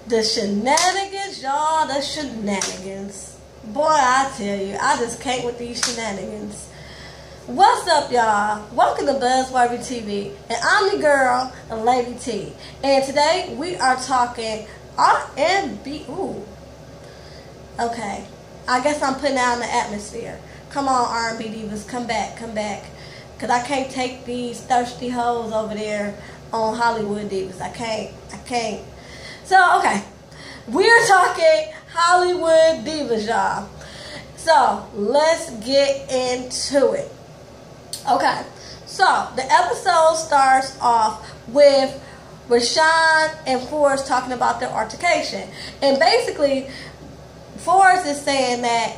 The shenanigans, y'all, the shenanigans. Boy, I tell you, I just can't with these shenanigans. What's up, y'all? Welcome to Buzzworthy TV, and I'm your girl, Lady T. And today we are talking R&B. Ooh, okay. I guess I'm putting out in the atmosphere. Come on, R&B divas, come back, cause I can't take these thirsty hoes over there on Hollywood divas. I can't. So, okay, we're talking Hollywood divas, y'all. So, let's get into it. Okay, so the episode starts off with Rashawn and Forrest talking about their altercation. And basically, Forrest is saying that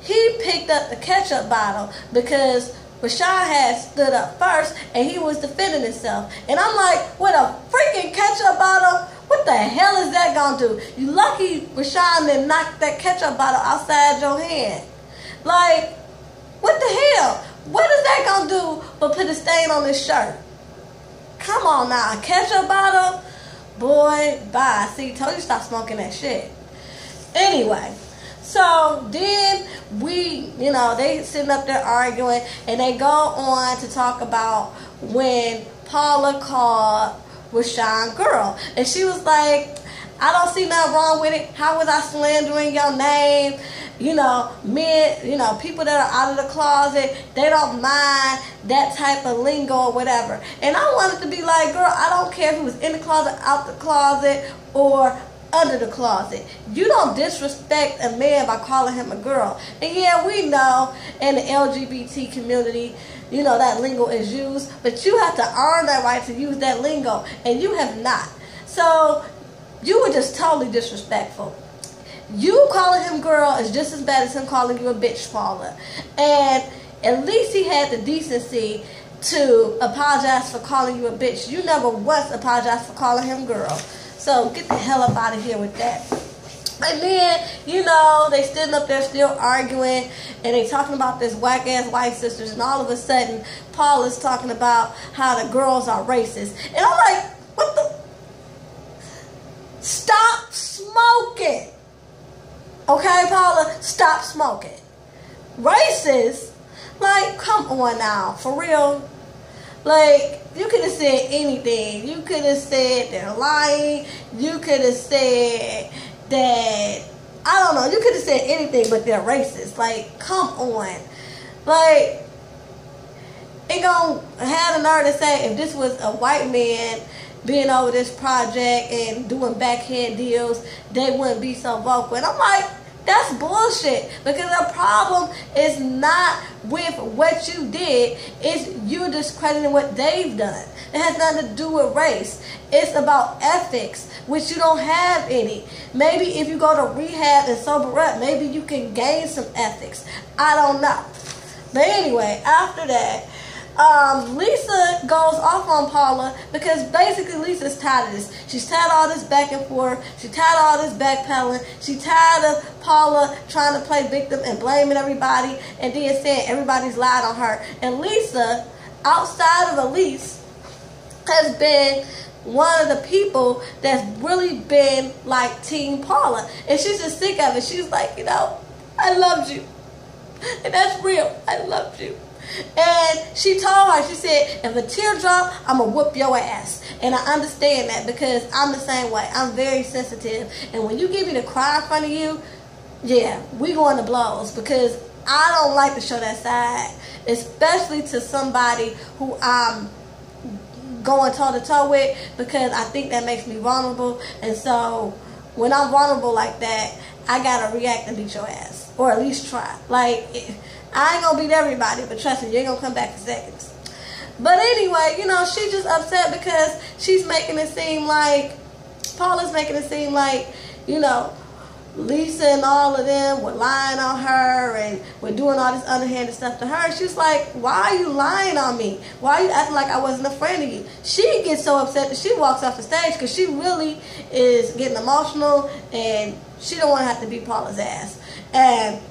he picked up the ketchup bottle because Rashawn had stood up first and he was defending himself. And I'm like, with a freaking ketchup bottle? What the hell is that gonna do? You lucky Rashawn didn't knock that ketchup bottle outside your hand. Like, what the hell? What is that gonna do but put a stain on this shirt? Come on now, a ketchup bottle? Boy, bye. See, told you stop smoking that shit. Anyway, so then they sitting up there arguing, and they go on to talk about when Paula called Rashawn girl. And she was like, I don't see nothing wrong with it. How was I slandering your name? Men, people that are out of the closet, they don't mind that type of lingo or whatever. And I wanted to be like, girl, I don't care if it was in the closet, out the closet, or under the closet. You don't disrespect a man by calling him a girl. And yeah, we know in the LGBT community, that lingo is used, but you have to earn that right to use that lingo, and you have not. So you were just totally disrespectful. You calling him girl is just as bad as him calling you a bitch, Paula. And at least he had the decency to apologize for calling you a bitch. You never once apologized for calling him girl. So get the hell up out of here with that. And then, they stood up there still arguing, and they talking about this whack-ass white sisters, and all of a sudden, Paula's talking about how the girls are racist. And I'm like, what the? Stop smoking. Okay, Paula, stop smoking. Racist? Like, come on now, for real. Like, you could have said anything. You could have said they're lying. You could have said that, I don't know, you could have said anything but they're racist. Like, come on. Like, it gonna have the nerve to say if this was a white man being over this project and doing backhand deals, they wouldn't be so vocal. And I'm like, that's bullshit, because the problem is not with what you did, it's you discrediting what they've done. It has nothing to do with race. It's about ethics, which you don't have any. Maybe if you go to rehab and sober up, maybe you can gain some ethics. I don't know. But anyway, after that, Lisa goes off on Paula because basically Lisa's tired of this. She's tired of all this back and forth. She's tired of all this backpedaling. She's tired of Paula trying to play victim and blaming everybody and then saying everybody's lied on her. And Lisa, outside of Elise, has been one of the people that's really been like Team Paula. And she's just sick of it. She's like, I loved you. And that's real. I loved you. And she told her, she said, if a tear drop, I'm going to whoop your ass. And I understand that because I'm the same way. I'm very sensitive. And when you get me to cry in front of you, yeah, we going to blows because I don't like to show that side, especially to somebody who I'm going toe-to-toe with, because I think that makes me vulnerable. And so when I'm vulnerable like that, I got to react and beat your ass, or at least try. Like, I ain't gonna beat everybody, but trust me, you ain't gonna come back in seconds. But anyway, she's just upset because she's making it seem like, Paula's making it seem like, Lisa and all of them were lying on her and were doing all this underhanded stuff to her. She's like, why are you lying on me? Why are you acting like I wasn't a friend of you? She gets so upset that she walks off the stage because she really is getting emotional and she don't want to have to beat Paula's ass. And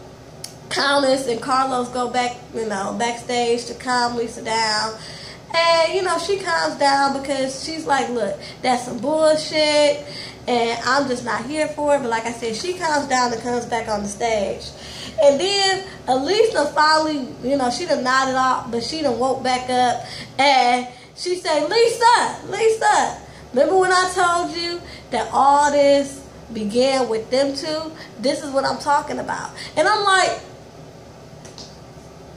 Countess and Carlos go back, backstage to calm Lisa down. And, you know, she calms down because she's like, look, that's some bullshit, and I'm just not here for it. But like I said, she calms down and comes back on the stage. And then Elise done finally, you know, she done nodded off, but she done woke back up, and she said, Lisa, remember when I told you that all this began with them two? This is what I'm talking about. And I'm like,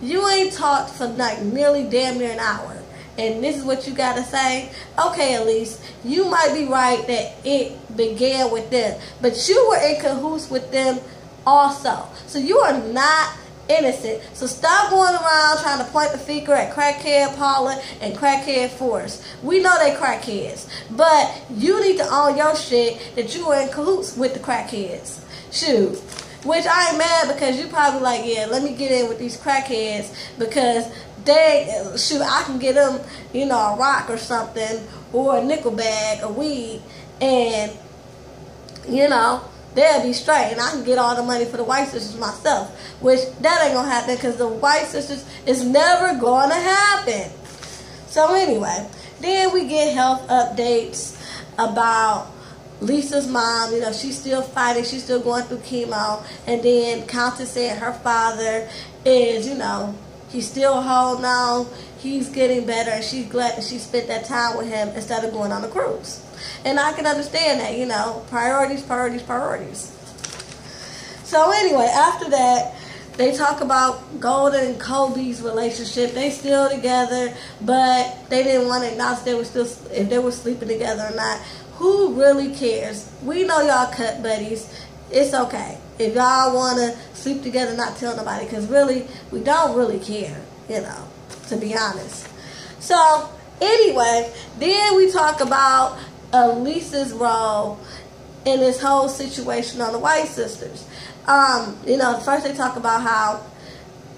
you ain't talked for like nearly damn near an hour, and this is what you gotta say? Okay, Elise, you might be right that it began with them, but you were in cahoots with them also. So you are not innocent. So stop going around trying to point the finger at crackhead Paula and crackhead Forrest. We know they crackheads, but you need to own your shit that you were in cahoots with the crackheads. Shoot. Which I ain't mad, because you probably like, yeah, let me get in with these crackheads because they, shoot, I can get them, you know, a rock or something, or a nickel bag of weed, and, you know, they'll be straight, and I can get all the money for the White Sisters myself, which that ain't gonna happen, because the White Sisters is never gonna happen. So anyway, then we get health updates about Lisa's mom. You know, she's still fighting, she's still going through chemo, and then Countess said her father is, you know, he's still holding on, he's getting better, and she's glad that she spent that time with him instead of going on a cruise. And I can understand that, you know, priorities. So anyway, after that, they talk about Golden and Kobe's relationship. They still together, but they didn't want to acknowledge they were still, if they were sleeping together or not. Who really cares? We know y'all cut buddies. It's okay if y'all want to sleep together, not tell nobody, because really, we don't really care, you know, to be honest. So anyway, then we talk about Elisa's role in this whole situation on the White Sisters. You know, first they talk about how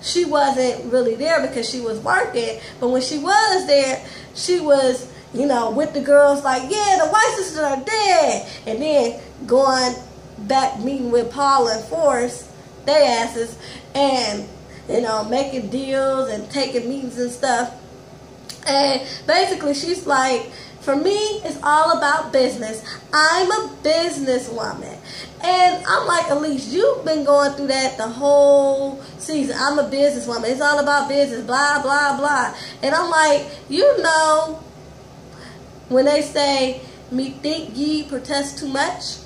she wasn't really there because she was working, but when she was there, she was, you know, with the girls like, yeah, the White Sisters are dead, and then going back meeting with Paul and Forrest, they asses, and, you know, making deals and taking meetings and stuff. And basically she's like, for me, it's all about business. I'm a businesswoman. And I'm like, Elise, you've been going through that the whole season. I'm a businesswoman. It's all about business, blah, blah, blah. And I'm like, you know, when they say, me think ye protest too much,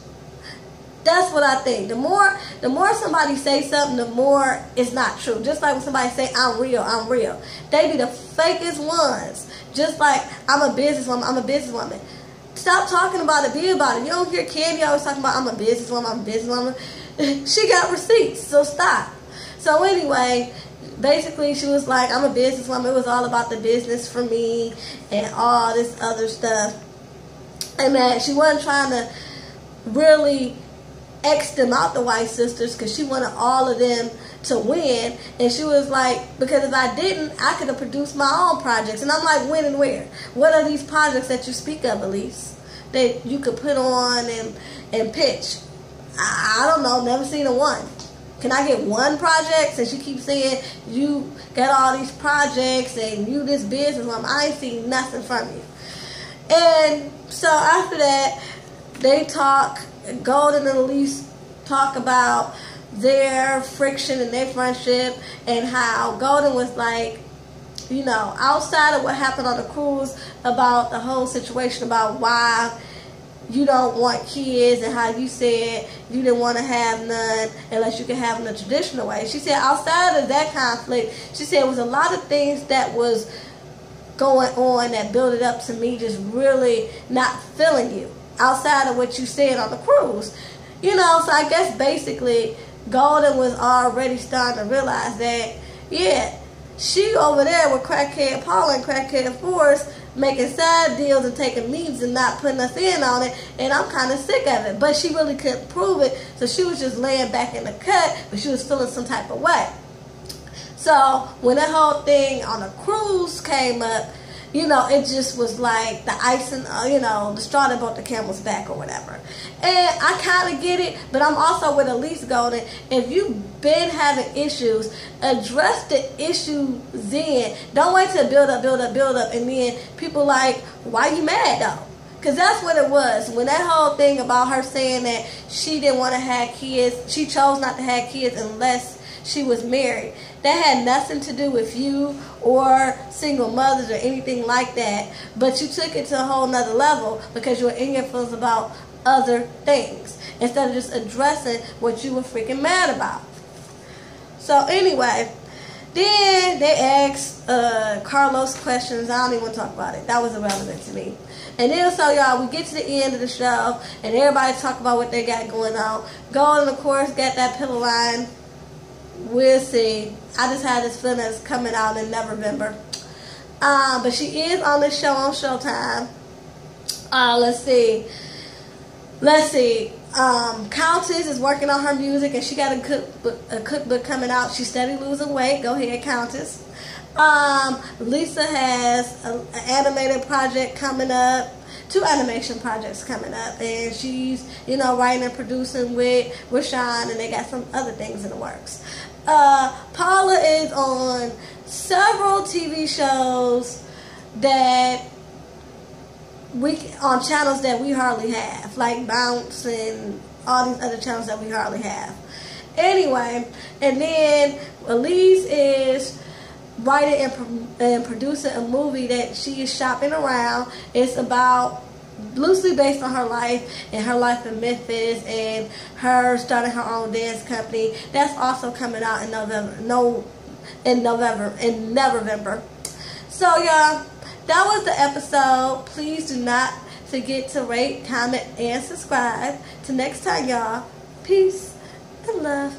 that's what I think. The more somebody say something, the more it's not true. Just like when somebody say, I'm real. They be the fakest ones. Just like, I'm a businesswoman. Stop talking about it, be about it. You don't hear Candy always talking about, I'm a businesswoman. She got receipts, so stop. So anyway, basically she was like, I'm a businesswoman. It was all about the business for me and all this other stuff. And that she wasn't trying to really X them out, the White Sisters, because she wanted all of them to win. And she was like, because if I didn't, I could have produced my own projects. And I'm like, when and where? What are these projects that you speak of, Elise, that you could put on and pitch? I don't know, never seen a one. Can I get one project? Since you keep saying you got all these projects and you this businesswoman, I ain't seen nothing from you. And so after that, they talk, Golden and Elise talk about their friction and their friendship, and how Golden was like, you know, outside of what happened on the cruise, about the whole situation about why you don't want kids, and how you said you didn't want to have none unless you could have them the traditional way. She said outside of that conflict, she said it was a lot of things that was going on that built it up to me just really not feeling you outside of what you said on the cruise. You know, so I guess basically Golden was already starting to realize that, yeah, she over there with crackhead Paula and crackhead Forrest making side deals and taking meetings and not putting us in on it, and I'm kind of sick of it. But she really couldn't prove it, so she was just laying back in the cut, but she was feeling some type of way. So when that whole thing on the cruise came up, it just was like the icing, the straw that broke the camel's back or whatever. And I kind of get it, but I'm also with Elise Golden. If you've been having issues, address the issue then. Don't wait till build up, and then people like, why you mad though? Because that's what it was. When that whole thing about her saying that she didn't want to have kids, she chose not to have kids unless she was married. That had nothing to do with you or single mothers or anything like that. But you took it to a whole nother level because you were in your feelings about other things instead of just addressing what you were freaking mad about. So anyway, then they asked Carlos questions. I don't even want to talk about it. That was irrelevant to me. And then, so y'all, we get to the end of the show, and everybody talk about what they got going on. Golden, of course, got that pillow line. We'll see. I just had this feeling it's coming out in November. But she is on this show on Showtime. Let's see. Countess is working on her music, and she got a cookbook coming out. She's steady losing weight. Go ahead, Countess. Lisa has an animated project coming up, 2 animation projects coming up, and she's, writing and producing with Rashawn, and they got some other things in the works. Paula is on several TV shows on channels that we hardly have, like Bounce and all these other channels that we hardly have. Anyway, and then Elise is writing and producing a movie that she is shopping around. It's about, loosely based on her life and her life in Memphis and her starting her own dance company. That's also coming out in November. So y'all, that was the episode. Please do not forget to rate, comment, and subscribe. Till next time, y'all. Peace and love.